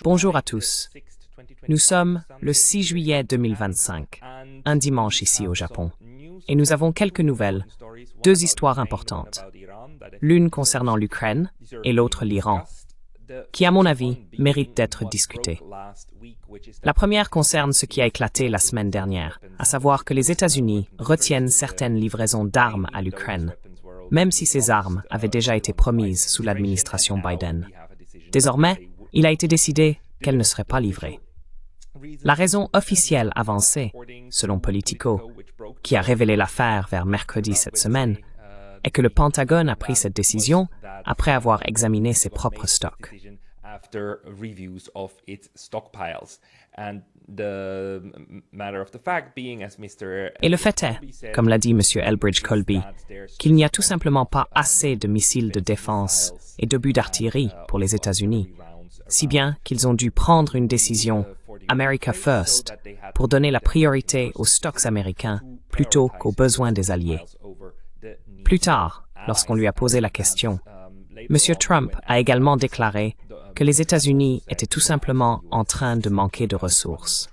Bonjour à tous. Nous sommes le 6 juillet 2025, un dimanche ici au Japon, et nous avons quelques nouvelles, deux histoires importantes, l'une concernant l'Ukraine et l'autre l'Iran, qui à mon avis méritent d'être discutées. La première concerne ce qui a éclaté la semaine dernière, à savoir que les États-Unis retiennent certaines livraisons d'armes à l'Ukraine, même si ces armes avaient déjà été promises sous l'administration Biden. Désormais, il a été décidé qu'elles ne seraient pas livrées. La raison officielle avancée, selon Politico, qui a révélé l'affaire vers mercredi cette semaine, est que le Pentagone a pris cette décision après avoir examiné ses propres stocks. Et le fait est, comme l'a dit M. Elbridge Colby, qu'il n'y a tout simplement pas assez de missiles de défense et d'obus d'artillerie pour les États-Unis, si bien qu'ils ont dû prendre une décision America First pour donner la priorité aux stocks américains plutôt qu'aux besoins des alliés. Plus tard, lorsqu'on lui a posé la question, M. Trump a également déclaré que les États-Unis étaient tout simplement en train de manquer de ressources.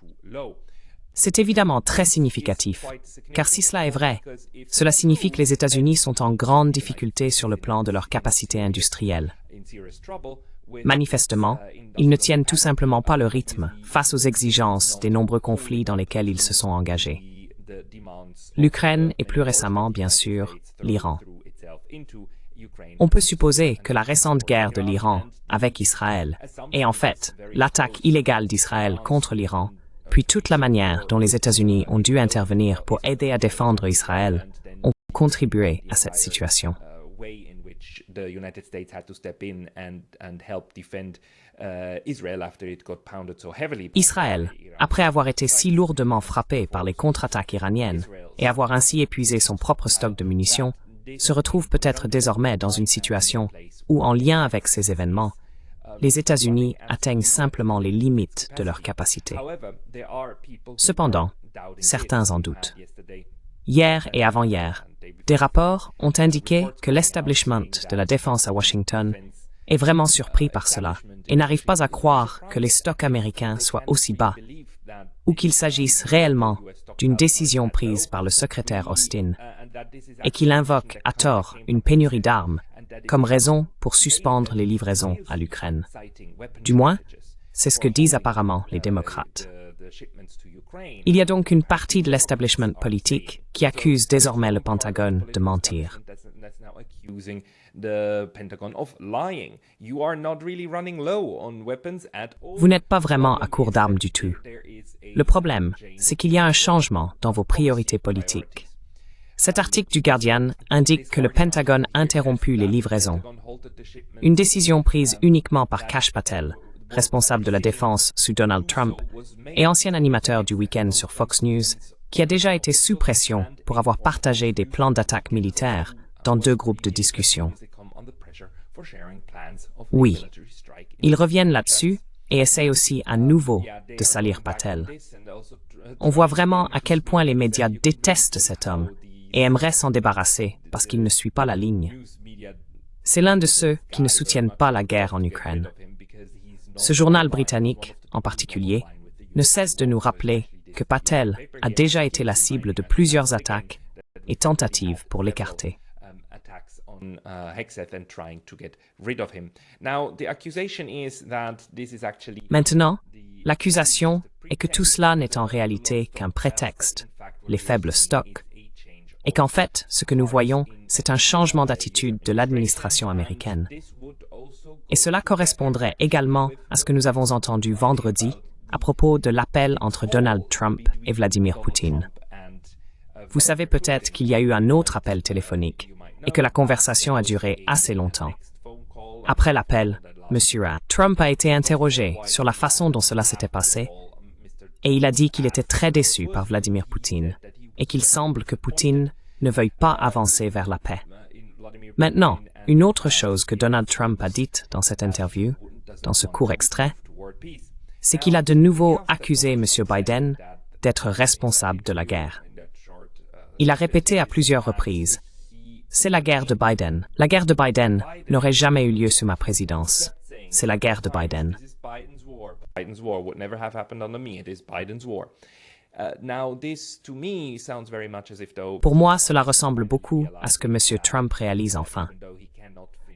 C'est évidemment très significatif, car si cela est vrai, cela signifie que les États-Unis sont en grande difficulté sur le plan de leur capacité industrielle. Manifestement, ils ne tiennent tout simplement pas le rythme face aux exigences des nombreux conflits dans lesquels ils se sont engagés. L'Ukraine et plus récemment, bien sûr, l'Iran. On peut supposer que la récente guerre de l'Iran avec Israël et en fait l'attaque illégale d'Israël contre l'Iran, puis toute la manière dont les États-Unis ont dû intervenir pour aider à défendre Israël, ont contribué à cette situation. Israël, après avoir été si lourdement frappé par les contre-attaques iraniennes et avoir ainsi épuisé son propre stock de munitions, se retrouve peut-être désormais dans une situation où, en lien avec ces événements, les États-Unis atteignent simplement les limites de leur capacité. Cependant, certains en doutent. Hier et avant-hier, des rapports ont indiqué que l'establishment de la défense à Washington est vraiment surpris par cela et n'arrive pas à croire que les stocks américains soient aussi bas ou qu'il s'agisse réellement d'une décision prise par le secrétaire Austin et qu'il invoque à tort une pénurie d'armes comme raison pour suspendre les livraisons à l'Ukraine. Du moins, c'est ce que disent apparemment les démocrates. Il y a donc une partie de l'establishment politique qui accuse désormais le Pentagone de mentir. Vous n'êtes pas vraiment à court d'armes du tout. Le problème, c'est qu'il y a un changement dans vos priorités politiques. Cet article du Guardian indique que le Pentagone interrompu les livraisons. Une décision prise uniquement par Kash Patel, responsable de la défense sous Donald Trump et ancien animateur du week-end sur Fox News, qui a déjà été sous pression pour avoir partagé des plans d'attaque militaires dans deux groupes de discussion. Oui, ils reviennent là-dessus et essayent aussi à nouveau de salir Patel. On voit vraiment à quel point les médias détestent cet homme et aimeraient s'en débarrasser parce qu'il ne suit pas la ligne. C'est l'un de ceux qui ne soutiennent pas la guerre en Ukraine. Ce journal britannique, en particulier, ne cesse de nous rappeler que Patel a déjà été la cible de plusieurs attaques et tentatives pour l'écarter. Maintenant, l'accusation est que tout cela n'est en réalité qu'un prétexte, les faibles stocks, et qu'en fait, ce que nous voyons, c'est un changement d'attitude de l'administration américaine. Et cela correspondrait également à ce que nous avons entendu vendredi à propos de l'appel entre Donald Trump et Vladimir Poutine. Vous savez peut-être qu'il y a eu un autre appel téléphonique et que la conversation a duré assez longtemps. Après l'appel, M. Trump a été interrogé sur la façon dont cela s'était passé et il a dit qu'il était très déçu par Vladimir Poutine et qu'il semble que Poutine ne veuille pas avancer vers la paix. Maintenant, une autre chose que Donald Trump a dite dans cette interview, dans ce court extrait, c'est qu'il a de nouveau accusé M. Biden d'être responsable de la guerre. Il a répété à plusieurs reprises « C'est la guerre de Biden. La guerre de Biden n'aurait jamais eu lieu sous ma présidence. c'est la guerre de Biden. Biden's war would never have happened under me. It is Biden's war. Now, this to me sounds very much as if though. Pour moi, cela ressemble beaucoup à ce que M. Trump réalise enfin.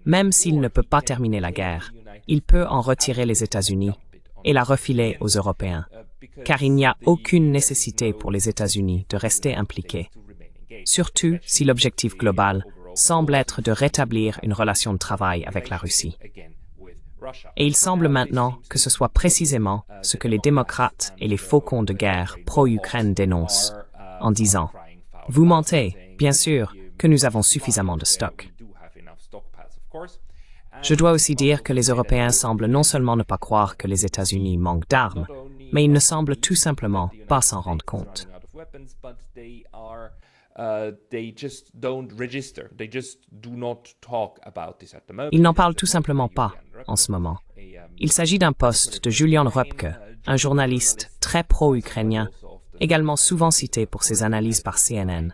Même s'il ne peut pas terminer la guerre, il peut en retirer les États-Unis et la refiler aux Européens, car il n'y a aucune nécessité pour les États-Unis de rester impliqués, surtout si l'objectif global semble être de rétablir une relation de travail avec la Russie. Et il semble maintenant que ce soit précisément ce que les démocrates et les faucons de guerre pro-Ukraine dénoncent, en disant « Vous mentez, bien sûr, que nous avons suffisamment de stocks ». Je dois aussi dire que les Européens semblent non seulement ne pas croire que les États-Unis manquent d'armes, mais ils ne semblent tout simplement pas s'en rendre compte. Ils n'en parlent tout simplement pas en ce moment. Il s'agit d'un post de Julian Röpke, un journaliste très pro-ukrainien, également souvent cité pour ses analyses par CNN.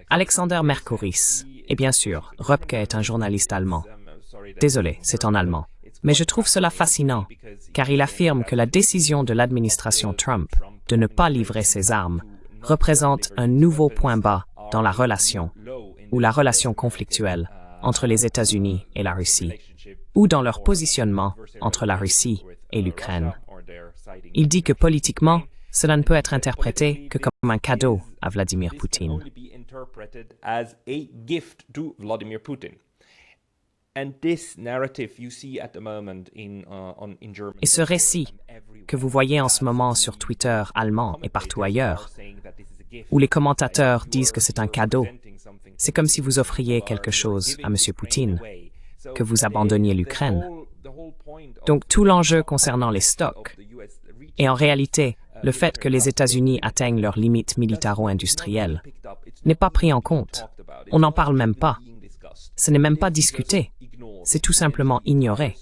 Alexander Mercouris, et bien sûr, Röpke est un journaliste allemand. Désolé, c'est en allemand. Mais je trouve cela fascinant, car il affirme que la décision de l'administration Trump de ne pas livrer ses armes représente un nouveau point bas dans la relation, ou la relation conflictuelle, entre les États-Unis et la Russie, ou dans leur positionnement entre la Russie et l'Ukraine. Il dit que politiquement, cela ne peut être interprété que comme un cadeau à Vladimir Poutine. Et ce récit que vous voyez en ce moment sur Twitter allemand et partout ailleurs, où les commentateurs disent que c'est un cadeau, c'est comme si vous offriez quelque chose à M. Poutine, que vous abandonniez l'Ukraine. Donc tout l'enjeu concernant les stocks, et en réalité, le fait que les États-Unis atteignent leurs limites militaro-industrielles, n'est pas pris en compte. On n'en parle même pas. Ce n'est même pas discuté. C'est tout simplement ignoré.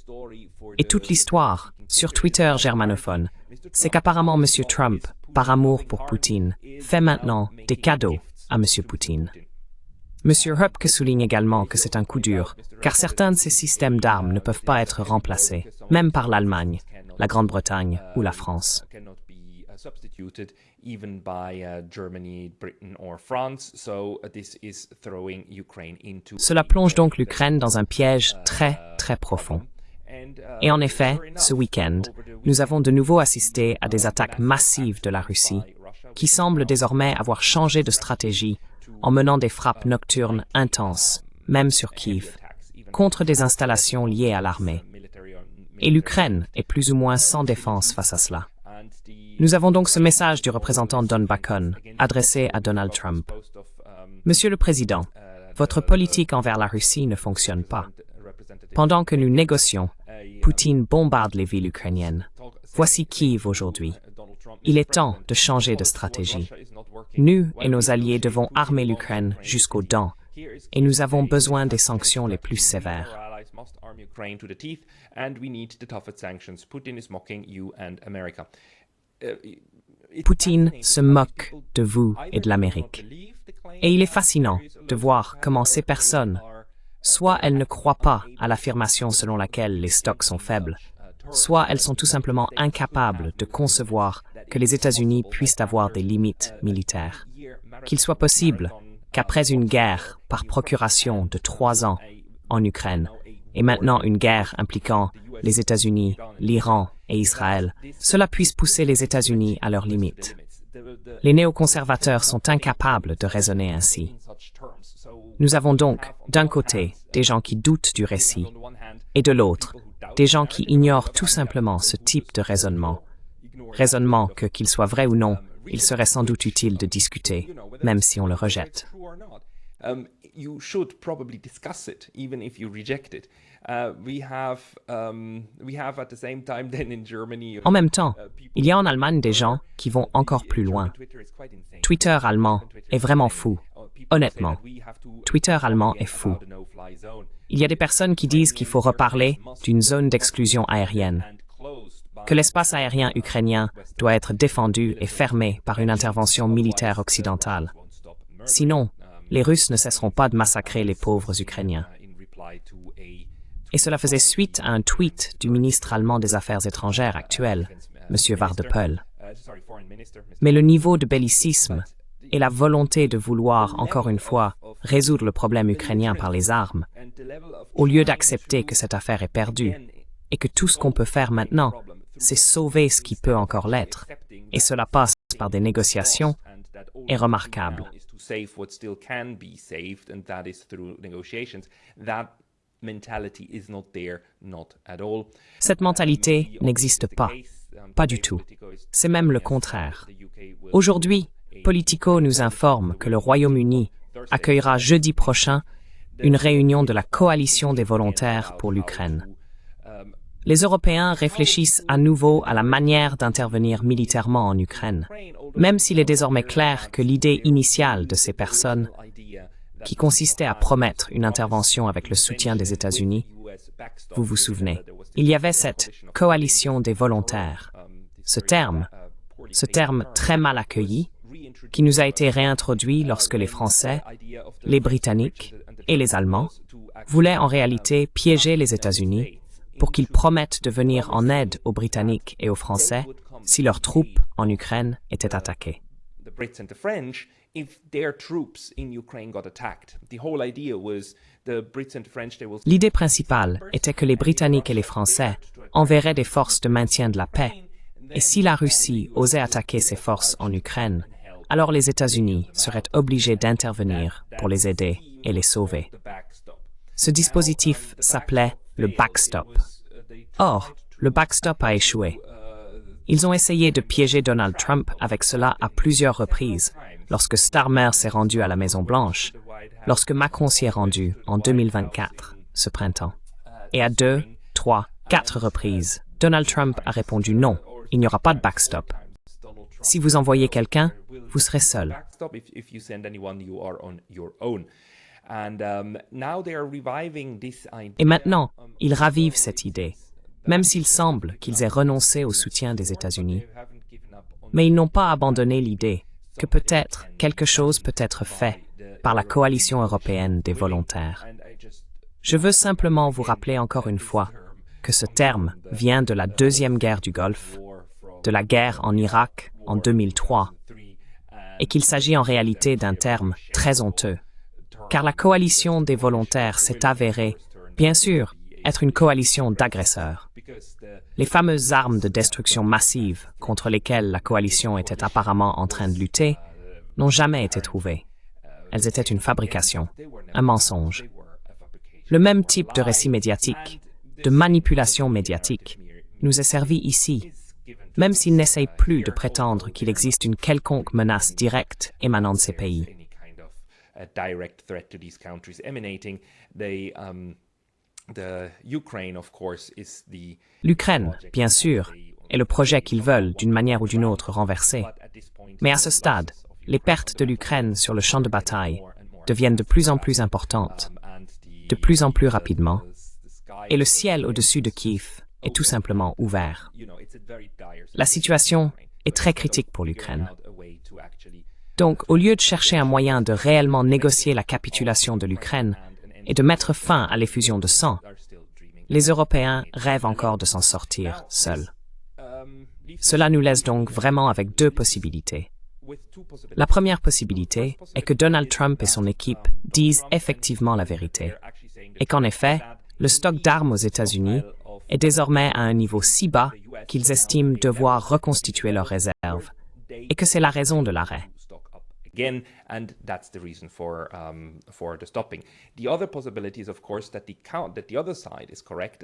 Et toute l'histoire, sur Twitter germanophone, c'est qu'apparemment M. Trump, par amour pour Poutine, fait maintenant des cadeaux à M. Poutine. M. Röpke souligne également que c'est un coup dur, car certains de ces systèmes d'armes ne peuvent pas être remplacés, même par l'Allemagne, la Grande-Bretagne ou la France. Cela plonge donc l'Ukraine dans un piège très, très profond. Et en effet, ce week-end, nous avons de nouveau assisté à des attaques massives de la Russie, qui semblent désormais avoir changé de stratégie en menant des frappes nocturnes intenses, même sur Kiev, contre des installations liées à l'armée. Et l'Ukraine est plus ou moins sans défense face à cela. Nous avons donc ce message du représentant Don Bacon, adressé à Donald Trump. Monsieur le Président, votre politique envers la Russie ne fonctionne pas. Pendant que nous négocions, Poutine bombarde les villes ukrainiennes. Voici Kiev aujourd'hui. Il est temps de changer de stratégie. Nous et nos alliés devons armer l'Ukraine jusqu'aux dents, et nous avons besoin des sanctions les plus sévères. Poutine se moque de vous et de l'Amérique. Et il est fascinant de voir comment ces personnes, soit elles ne croient pas à l'affirmation selon laquelle les stocks sont faibles, soit elles sont tout simplement incapables de concevoir que les États-Unis puissent avoir des limites militaires. Qu'il soit possible qu'après une guerre par procuration de 3 ans en Ukraine, et maintenant une guerre impliquant les États-Unis, l'Iran et Israël, cela puisse pousser les États-Unis à leurs limites. Les néoconservateurs sont incapables de raisonner ainsi. Nous avons donc, d'un côté, des gens qui doutent du récit, et de l'autre, des gens qui ignorent tout simplement ce type de raisonnement que, qu'il soit vrai ou non, il serait sans doute utile de discuter, même si on le rejette. You should probably discuss it, even if you reject it. We have at the same time then in Germany. En même temps, il y a en Allemagne des gens qui vont encore plus loin. Twitter allemand est vraiment fou. Honnêtement, Twitter allemand est fou. Il y a des personnes qui disent qu'il faut reparler d'une zone d'exclusion aérienne, que l'espace aérien ukrainien doit être défendu et fermé par une intervention militaire occidentale. Sinon, les Russes ne cesseront pas de massacrer les pauvres Ukrainiens. Et cela faisait suite à un tweet du ministre allemand des Affaires étrangères actuel, M. Waerdepoel. Mais le niveau de bellicisme et la volonté de vouloir, encore une fois, résoudre le problème ukrainien par les armes, au lieu d'accepter que cette affaire est perdue et que tout ce qu'on peut faire maintenant, c'est sauver ce qui peut encore l'être, et cela passe par des négociations, est remarquable. Cette mentalité n'existe pas du tout. C'est même le contraire. Aujourd'hui, Politico nous informe que le Royaume-Uni accueillera jeudi prochain une réunion de la coalition des volontaires pour l'Ukraine. Les Européens réfléchissent à nouveau à la manière d'intervenir militairement en Ukraine, même s'il est désormais clair que l'idée initiale de ces personnes, qui consistait à promettre une intervention avec le soutien des États-Unis, vous vous souvenez, il y avait cette coalition des volontaires. Ce terme très mal accueilli, qui nous a été réintroduit lorsque les Français, les Britanniques et les Allemands voulaient en réalité piéger les États-Unis pour qu'ils promettent de venir en aide aux Britanniques et aux Français si leurs troupes en Ukraine étaient attaquées. L'idée principale était que les Britanniques et les Français enverraient des forces de maintien de la paix, et si la Russie osait attaquer ces forces en Ukraine, alors les États-Unis seraient obligés d'intervenir pour les aider et les sauver. Ce dispositif s'appelait le backstop. Or, le backstop a échoué. Ils ont essayé de piéger Donald Trump avec cela à plusieurs reprises, lorsque Starmer s'est rendu à la Maison-Blanche, lorsque Macron s'y est rendu en 2024, ce printemps. Et à 2, 3, 4 reprises, Donald Trump a répondu non, il n'y aura pas de backstop. Si vous envoyez quelqu'un, vous serez seul. Et maintenant, ils ravivent cette idée, même s'il semble qu'ils aient renoncé au soutien des États-Unis. Mais ils n'ont pas abandonné l'idée que peut-être quelque chose peut être fait par la coalition européenne des volontaires. Je veux simplement vous rappeler encore une fois que ce terme vient de la Deuxième Guerre du Golfe, de la guerre en Irak en 2003, et qu'il s'agit en réalité d'un terme très honteux, car la coalition des volontaires s'est avérée, bien sûr, être une coalition d'agresseurs. Les fameuses armes de destruction massive contre lesquelles la coalition était apparemment en train de lutter n'ont jamais été trouvées. Elles étaient une fabrication, un mensonge. Le même type de récit médiatique, de manipulation médiatique, nous est servi ici, même s'ils n'essayent plus de prétendre qu'il existe une quelconque menace directe émanant de ces pays. L'Ukraine, bien sûr, est le projet qu'ils veulent d'une manière ou d'une autre renverser. Mais à ce stade, les pertes de l'Ukraine sur le champ de bataille deviennent de plus en plus importantes, de plus en plus rapidement, et le ciel au-dessus de Kiev est tout simplement ouvert. La situation est très critique pour l'Ukraine. Donc, au lieu de chercher un moyen de réellement négocier la capitulation de l'Ukraine et de mettre fin à l'effusion de sang, les Européens rêvent encore de s'en sortir seuls. Cela nous laisse donc vraiment avec deux possibilités. La première possibilité est que Donald Trump et son équipe disent effectivement la vérité, et qu'en effet, le stock d'armes aux États-Unis est désormais à un niveau si bas qu'ils estiment devoir reconstituer leurs réserves, et que c'est la raison de l'arrêt.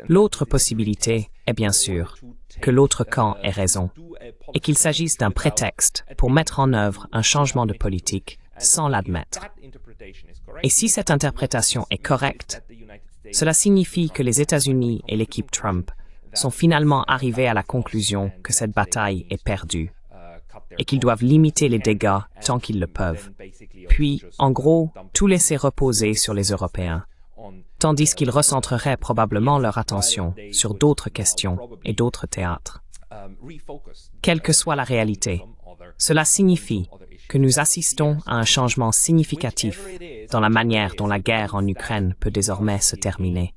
L'autre possibilité est bien sûr que l'autre camp ait raison, et qu'il s'agisse d'un prétexte pour mettre en œuvre un changement de politique sans l'admettre. Et si cette interprétation est correcte, cela signifie que les États-Unis et l'équipe Trump sont finalement arrivés à la conclusion que cette bataille est perdue et qu'ils doivent limiter les dégâts tant qu'ils le peuvent, puis, en gros, tout laisser reposer sur les Européens, tandis qu'ils recentreraient probablement leur attention sur d'autres questions et d'autres théâtres. Quelle que soit la réalité, cela signifie que nous assistons à un changement significatif dans la manière dont la guerre en Ukraine peut désormais se terminer.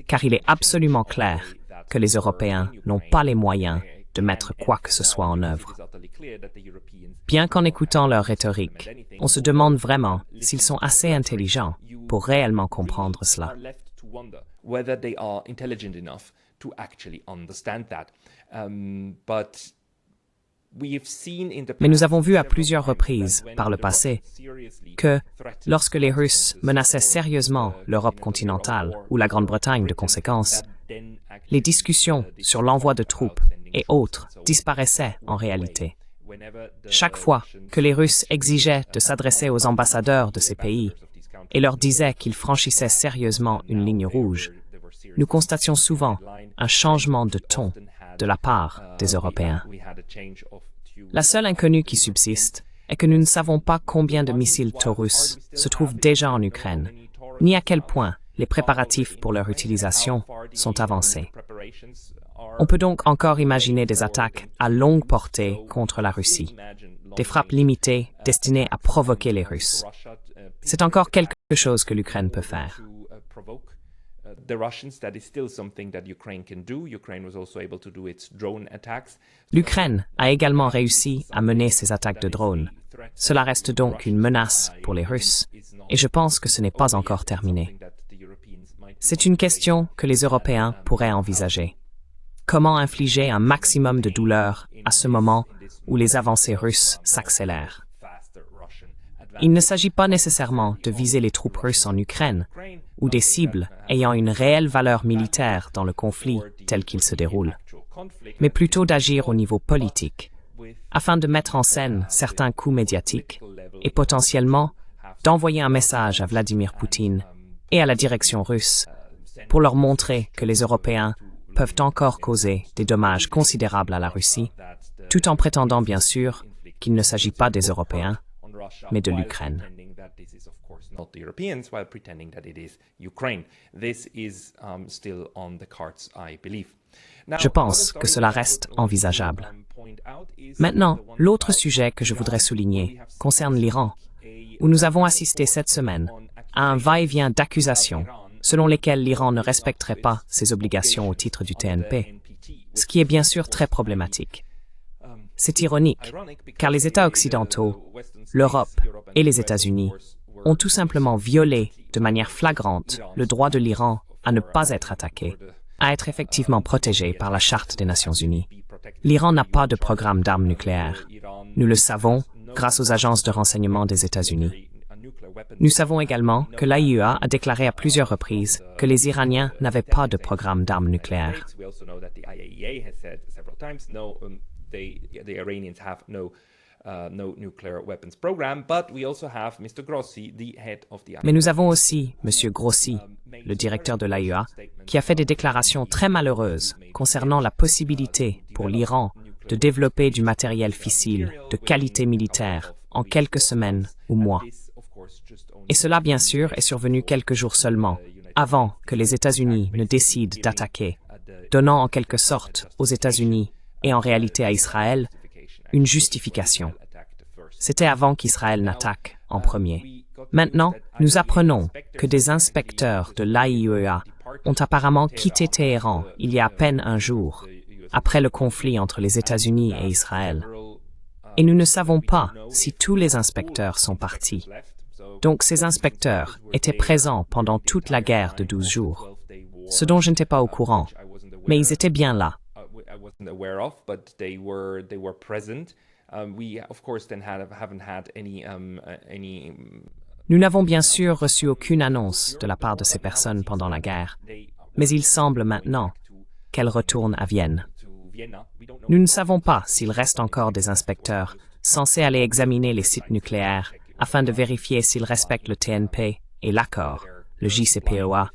car il est absolument clair que les Européens n'ont pas les moyens de mettre quoi que ce soit en œuvre. Bien qu'en écoutant leur rhétorique, on se demande vraiment s'ils sont assez intelligents pour réellement comprendre cela. Mais nous avons vu à plusieurs reprises par le passé que, lorsque les Russes menaçaient sérieusement l'Europe continentale ou la Grande-Bretagne de conséquence, les discussions sur l'envoi de troupes et autres disparaissaient en réalité. Chaque fois que les Russes exigeaient de s'adresser aux ambassadeurs de ces pays et leur disaient qu'ils franchissaient sérieusement une ligne rouge, nous constations souvent un changement de ton de la part des Européens. La seule inconnue qui subsiste est que nous ne savons pas combien de missiles Taurus se trouvent déjà en Ukraine, ni à quel point les préparatifs pour leur utilisation sont avancés. On peut donc encore imaginer des attaques à longue portée contre la Russie, des frappes limitées destinées à provoquer les Russes. C'est encore quelque chose que l'Ukraine peut faire. L'Ukraine a également réussi à mener ses attaques de drones. Cela reste donc une menace pour les Russes, et je pense que ce n'est pas encore terminé. C'est une question que les Européens pourraient envisager. Comment infliger un maximum de douleur à ce moment où les avancées russes s'accélèrent? Il ne s'agit pas nécessairement de viser les troupes russes en Ukraine ou des cibles ayant une réelle valeur militaire dans le conflit tel qu'il se déroule, mais plutôt d'agir au niveau politique, afin de mettre en scène certains coups médiatiques et potentiellement d'envoyer un message à Vladimir Poutine et à la direction russe pour leur montrer que les Européens peuvent encore causer des dommages considérables à la Russie, tout en prétendant bien sûr qu'il ne s'agit pas des Européens, mais de l'Ukraine. Je pense que cela reste envisageable. Maintenant, l'autre sujet que je voudrais souligner concerne l'Iran, où nous avons assisté cette semaine à un va-et-vient d'accusations selon lesquelles l'Iran ne respecterait pas ses obligations au titre du TNP, ce qui est bien sûr très problématique. C'est ironique, car les États occidentaux, l'Europe et les États-Unis ont tout simplement violé de manière flagrante le droit de l'Iran à ne pas être attaqué, à être effectivement protégé par la Charte des Nations Unies. L'Iran n'a pas de programme d'armes nucléaires. Nous le savons grâce aux agences de renseignement des États-Unis. Nous savons également que l'AIEA a déclaré à plusieurs reprises que les Iraniens n'avaient pas de programme d'armes nucléaires. Mais nous avons aussi M. Grossi, le directeur de l'AIEA, qui a fait des déclarations très malheureuses concernant la possibilité pour l'Iran de développer du matériel fissile de qualité militaire en quelques semaines ou mois. Et cela, bien sûr, est survenu quelques jours seulement, avant que les États-Unis ne décident d'attaquer, donnant en quelque sorte aux États-Unis et en réalité à Israël une justification. C'était avant qu'Israël n'attaque en premier. Maintenant, nous apprenons que des inspecteurs de l'AIEA ont apparemment quitté Téhéran il y a à peine un jour, après le conflit entre les États-Unis et Israël. Et nous ne savons pas si tous les inspecteurs sont partis. Donc ces inspecteurs étaient présents pendant toute la guerre de 12 jours, ce dont je n'étais pas au courant, mais ils étaient bien là. Nous n'avons bien sûr reçu aucune annonce de la part de ces personnes pendant la guerre, mais il semble maintenant qu'elles retournent à Vienne. Nous ne savons pas s'il reste encore des inspecteurs censés aller examiner les sites nucléaires afin de vérifier s'ils respectent le TNP et l'accord, le JCPOA,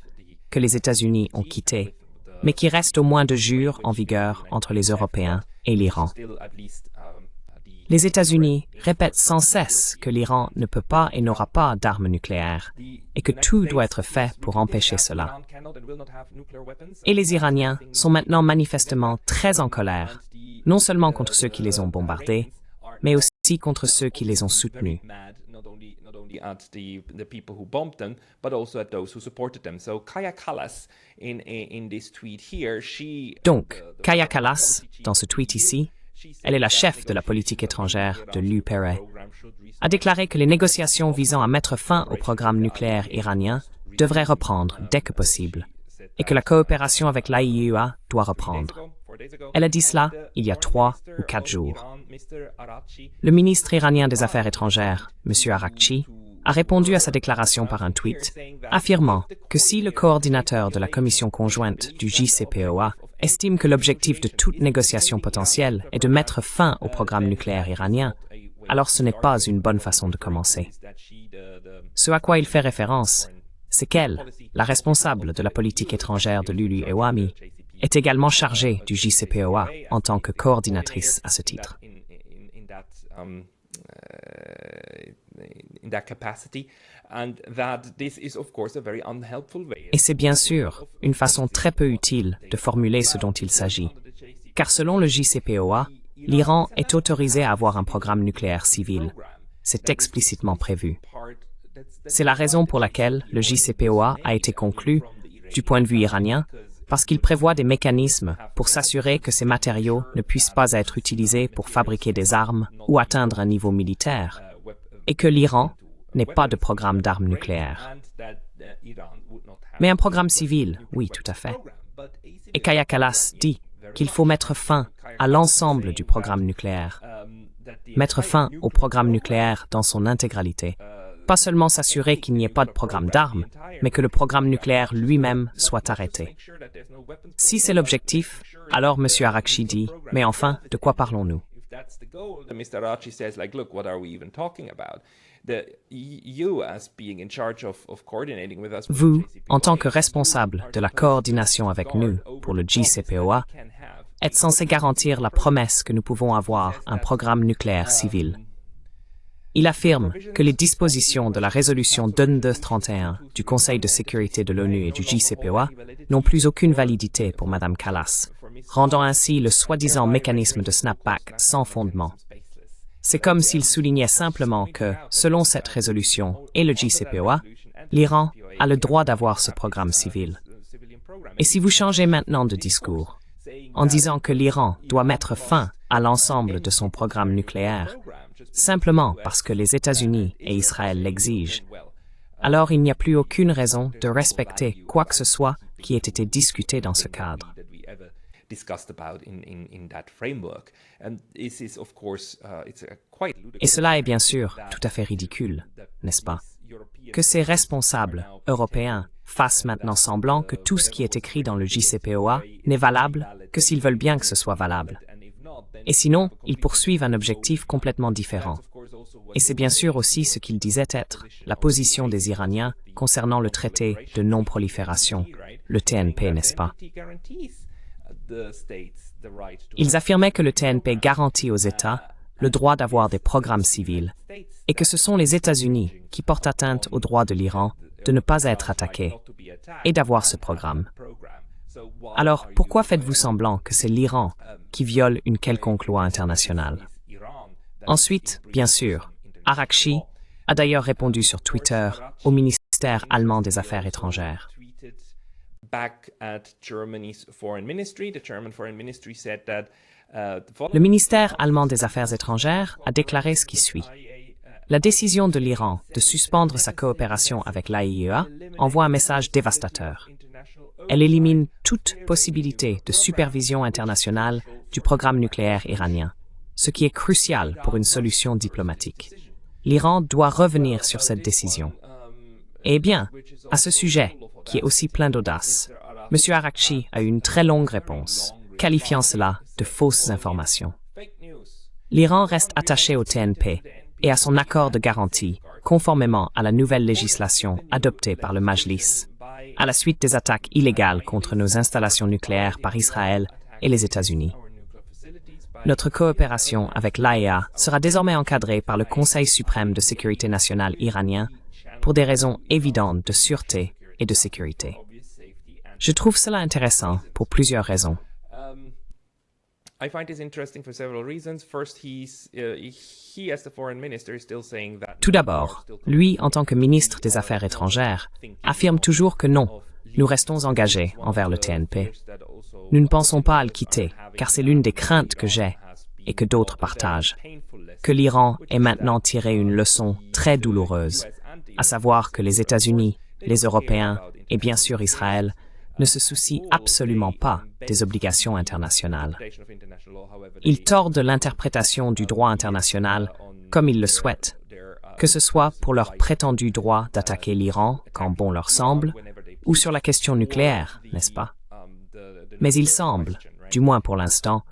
que les États-Unis ont quitté, mais qui reste au moins 2 jours en vigueur entre les Européens et l'Iran. Les États-Unis répètent sans cesse que l'Iran ne peut pas et n'aura pas d'armes nucléaires, et que tout doit être fait pour empêcher cela. Et les Iraniens sont maintenant manifestement très en colère, non seulement contre ceux qui les ont bombardés, mais aussi contre ceux qui les ont soutenus. not only at the people who bombed them, but also at those who supported them. So Kaya Kallas, in this tweet here, Donc, Kaya Kallas, dans ce tweet ici, elle est la chef de la politique étrangère de l'UPRA, a déclaré que les négociations visant à mettre fin au programme nucléaire iranien devraient reprendre dès que possible, et que la coopération avec l'AIEA doit reprendre. Elle a dit cela il y a 3 ou 4 jours. Le ministre iranien des Affaires étrangères, M. Araghchi, a répondu à sa déclaration par un tweet, affirmant que si le coordinateur de la commission conjointe du JCPOA estime que l'objectif de toute négociation potentielle est de mettre fin au programme nucléaire iranien, alors ce n'est pas une bonne façon de commencer. Ce à quoi il fait référence, c'est qu'elle, la responsable de la politique étrangère de Lulu Ewami, est également chargée du JCPOA en tant que coordinatrice à ce titre. Et c'est bien sûr une façon très peu utile de formuler ce dont il s'agit, car selon le JCPOA, l'Iran est autorisé à avoir un programme nucléaire civil. C'est explicitement prévu. C'est la raison pour laquelle le JCPOA a été conclu, du point de vue iranien, parce qu'il prévoit des mécanismes pour s'assurer que ces matériaux ne puissent pas être utilisés pour fabriquer des armes ou atteindre un niveau militaire, et que l'Iran n'ait pas de programme d'armes nucléaires. Mais un programme civil, oui, tout à fait. Et Kaya Kallas dit qu'il faut mettre fin à l'ensemble du programme nucléaire, mettre fin au programme nucléaire dans son intégralité. Pas seulement s'assurer qu'il n'y ait pas de programme d'armes, mais que le programme nucléaire lui-même soit arrêté. Si c'est l'objectif, alors M. Araghchi dit, mais enfin, de quoi parlons-nous? Vous, en tant que responsable de la coordination avec nous pour le JCPOA, êtes censé garantir la promesse que nous pouvons avoir un programme nucléaire civil. Il affirme que les dispositions de la résolution 2231 du Conseil de sécurité de l'ONU et du JCPOA n'ont plus aucune validité pour Mme Kallas, rendant ainsi le soi-disant mécanisme de snapback sans fondement. C'est comme s'il soulignait simplement que, selon cette résolution et le JCPOA, l'Iran a le droit d'avoir ce programme civil. Et si vous changez maintenant de discours, en disant que l'Iran doit mettre fin à l'ensemble de son programme nucléaire, simplement parce que les États-Unis et Israël l'exigent, alors il n'y a plus aucune raison de respecter quoi que ce soit qui ait été discuté dans ce cadre. Et cela est bien sûr tout à fait ridicule, n'est-ce pas? Que ces responsables européens fassent maintenant semblant que tout ce qui est écrit dans le JCPOA n'est valable que s'ils veulent bien que ce soit valable. Et sinon, ils poursuivent un objectif complètement différent. Et c'est bien sûr aussi ce qu'ils disaient être la position des Iraniens concernant le traité de non-prolifération, le TNP, n'est-ce pas? Ils affirmaient que le TNP garantit aux États le droit d'avoir des programmes civils et que ce sont les États-Unis qui portent atteinte au droit de l'Iran de ne pas être attaqué et d'avoir ce programme. Alors, pourquoi faites-vous semblant que c'est l'Iran qui viole une quelconque loi internationale? Ensuite, bien sûr, Araghchi a d'ailleurs répondu sur Twitter au ministère allemand des Affaires étrangères. Le ministère allemand des Affaires étrangères a déclaré ce qui suit. La décision de l'Iran de suspendre sa coopération avec l'AIEA envoie un message dévastateur. Elle élimine toute possibilité de supervision internationale du programme nucléaire iranien, ce qui est crucial pour une solution diplomatique. L'Iran doit revenir sur cette décision. Eh bien, à ce sujet, qui est aussi plein d'audace, M. Araghchi a eu une très longue réponse, qualifiant cela de fausses informations. L'Iran reste attaché au TNP et à son accord de garantie, conformément à la nouvelle législation adoptée par le Majlis, à la suite des attaques illégales contre nos installations nucléaires par Israël et les États-Unis. Notre coopération avec l'AIEA sera désormais encadrée par le Conseil suprême de sécurité nationale iranien pour des raisons évidentes de sûreté et de sécurité. Je trouve cela intéressant pour plusieurs raisons. I find this interesting for several reasons. First, he as the foreign minister is still saying that. Tout d'abord, lui, en tant que ministre des Affaires étrangères, affirme toujours que non, nous restons engagés envers le TNP. Nous ne pensons pas à le quitter, car c'est l'une des craintes que j'ai et que d'autres partagent, que l'Iran ait maintenant tiré une leçon très douloureuse, à savoir que les États-Unis, les Européens et bien sûr Israël ne se soucient absolument pas des obligations internationales. Ils tordent l'interprétation du droit international comme ils le souhaitent, que ce soit pour leur prétendu droit d'attaquer l'Iran quand bon leur semble, ou sur la question nucléaire, n'est-ce pas? Mais il semble, du moins pour l'instant,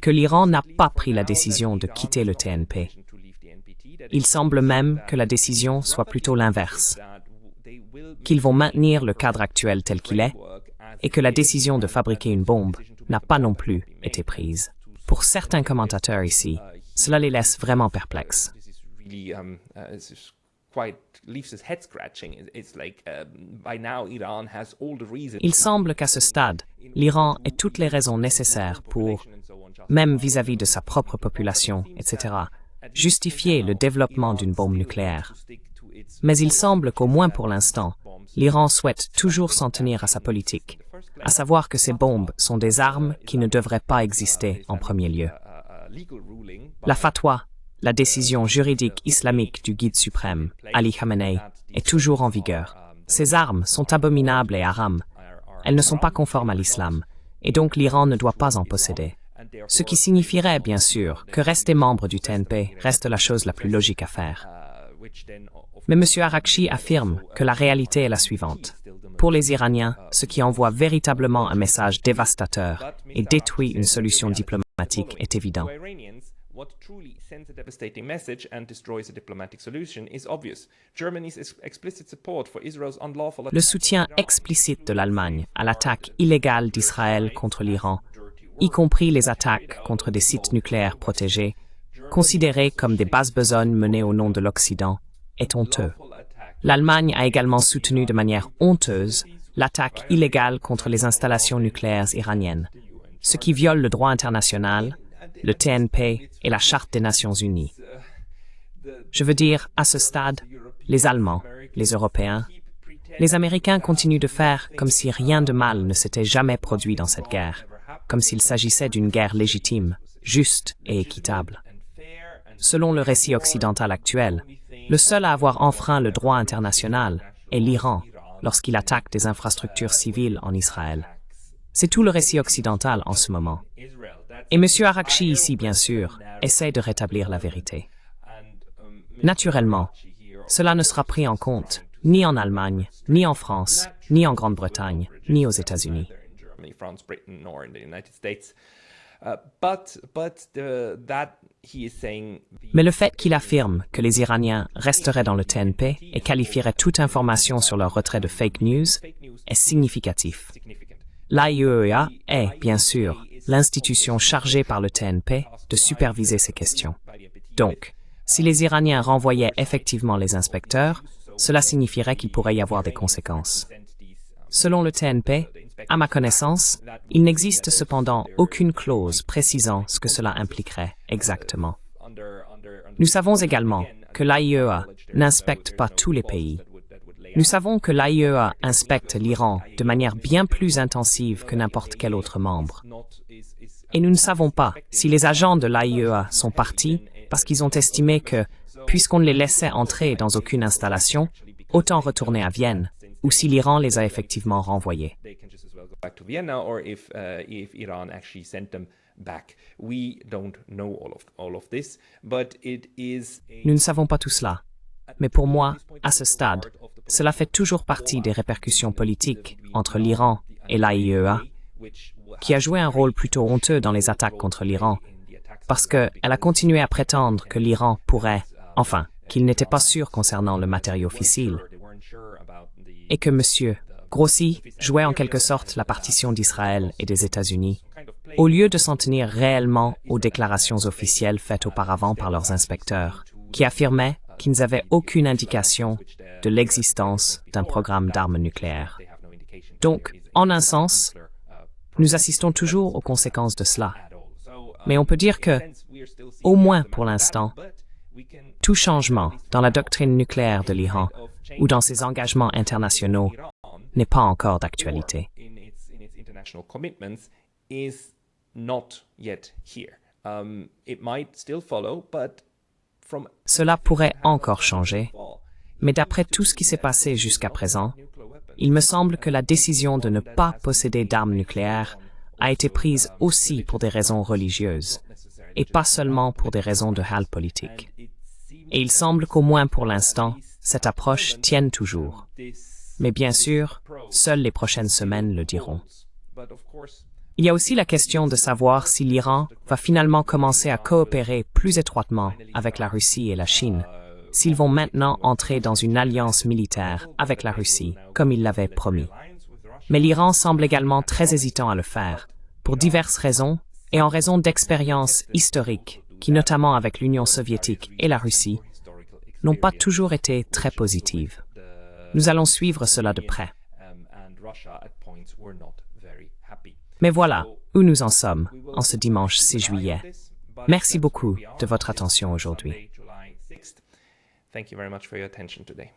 que l'Iran n'a pas pris la décision de quitter le TNP. Il semble même que la décision soit plutôt l'inverse, qu'ils vont maintenir le cadre actuel tel qu'il est, et que la décision de fabriquer une bombe n'a pas non plus été prise. Pour certains commentateurs ici, cela les laisse vraiment perplexes. Il semble qu'à ce stade, l'Iran ait toutes les raisons nécessaires pour, même vis-à-vis de sa propre population, etc., justifier le développement d'une bombe nucléaire. Mais il semble qu'au moins pour l'instant, l'Iran souhaite toujours s'en tenir à sa politique, à savoir que ces bombes sont des armes qui ne devraient pas exister en premier lieu. La fatwa, la décision juridique islamique du guide suprême, Ali Khamenei, est toujours en vigueur. Ces armes sont abominables et haram. Elles ne sont pas conformes à l'islam, et donc l'Iran ne doit pas en posséder. Ce qui signifierait, bien sûr, que rester membre du TNP reste la chose la plus logique à faire. Mais M. Araghchi affirme que la réalité est la suivante. Pour les Iraniens, ce qui envoie véritablement un message dévastateur et détruit une solution diplomatique est évident. What truly sends a devastating message and destroys a diplomatic solution is obvious. Germany's explicit support for Israel's unlawful Le soutien explicite de l'Allemagne à l'attaque illégale d'Israël contre l'Iran, y compris les attaques contre des sites nucléaires protégés, considérés comme des basses besognes menées au nom de l'Occident, est honteux. L'Allemagne a également soutenu de manière honteuse l'attaque illégale contre les installations nucléaires iraniennes, ce qui viole le droit international, le TNP et la Charte des Nations Unies. Je veux dire, à ce stade, les Allemands, les Européens, les Américains continuent de faire comme si rien de mal ne s'était jamais produit dans cette guerre, comme s'il s'agissait d'une guerre légitime, juste et équitable. Selon le récit occidental actuel, le seul à avoir enfreint le droit international est l'Iran lorsqu'il attaque des infrastructures civiles en Israël. C'est tout le récit occidental en ce moment. Et M. Araghchi ici, bien sûr, essaie de rétablir la vérité. Naturellement, cela ne sera pris en compte ni en Allemagne, ni en France, ni en Grande-Bretagne, ni aux États-Unis. Mais le fait qu'il affirme que les Iraniens resteraient dans le TNP et qualifieraient toute information sur leur retrait de fake news est significatif. L'AIEA est, bien sûr, l'institution chargée par le TNP de superviser ces questions. Donc, si les Iraniens renvoyaient effectivement les inspecteurs, cela signifierait qu'il pourrait y avoir des conséquences. Selon le TNP, à ma connaissance, il n'existe cependant aucune clause précisant ce que cela impliquerait exactement. Nous savons également que l'AIEA n'inspecte pas tous les pays. Nous savons que l'AIEA inspecte l'Iran de manière bien plus intensive que n'importe quel autre membre. Et nous ne savons pas si les agents de l'AIEA sont partis parce qu'ils ont estimé que, puisqu'on ne les laissait entrer dans aucune installation, autant retourner à Vienne, ou si l'Iran les a effectivement renvoyés. Nous ne savons pas tout cela, mais pour moi, à ce stade, cela fait toujours partie des répercussions politiques entre l'Iran et l'AIEA, qui a joué un rôle plutôt honteux dans les attaques contre l'Iran, parce qu'elle a continué à prétendre que l'Iran pourrait, enfin, qu'il n'était pas sûr concernant le matériau fissile, et que M. Grossi jouait en quelque sorte la partition d'Israël et des États-Unis, au lieu de s'en tenir réellement aux déclarations officielles faites auparavant par leurs inspecteurs, qui affirmaient qu'ils n'avaient aucune indication de l'existence d'un programme d'armes nucléaires. Donc, en un sens, nous assistons toujours aux conséquences de cela. Mais on peut dire que, au moins pour l'instant, tout changement dans la doctrine nucléaire de l'Iran ou dans ses engagements internationaux n'est pas encore d'actualité. Cela pourrait encore changer, mais d'après tout ce qui s'est passé jusqu'à présent, il me semble que la décision de ne pas posséder d'armes nucléaires a été prise aussi pour des raisons religieuses, et pas seulement pour des raisons de politique. Et il semble qu'au moins pour l'instant, cette approche tienne toujours. Mais bien sûr, seules les prochaines semaines le diront. Il y a aussi la question de savoir si l'Iran va finalement commencer à coopérer plus étroitement avec la Russie et la Chine, s'ils vont maintenant entrer dans une alliance militaire avec la Russie, comme ils l'avaient promis. Mais l'Iran semble également très hésitant à le faire, pour diverses raisons et en raison d'expériences historiques qui, notamment avec l'Union soviétique et la Russie, n'ont pas toujours été très positives. Nous allons suivre cela de près. Mais voilà où nous en sommes en ce dimanche 6 juillet. Merci beaucoup de votre attention aujourd'hui. Thank you very much for your attention today.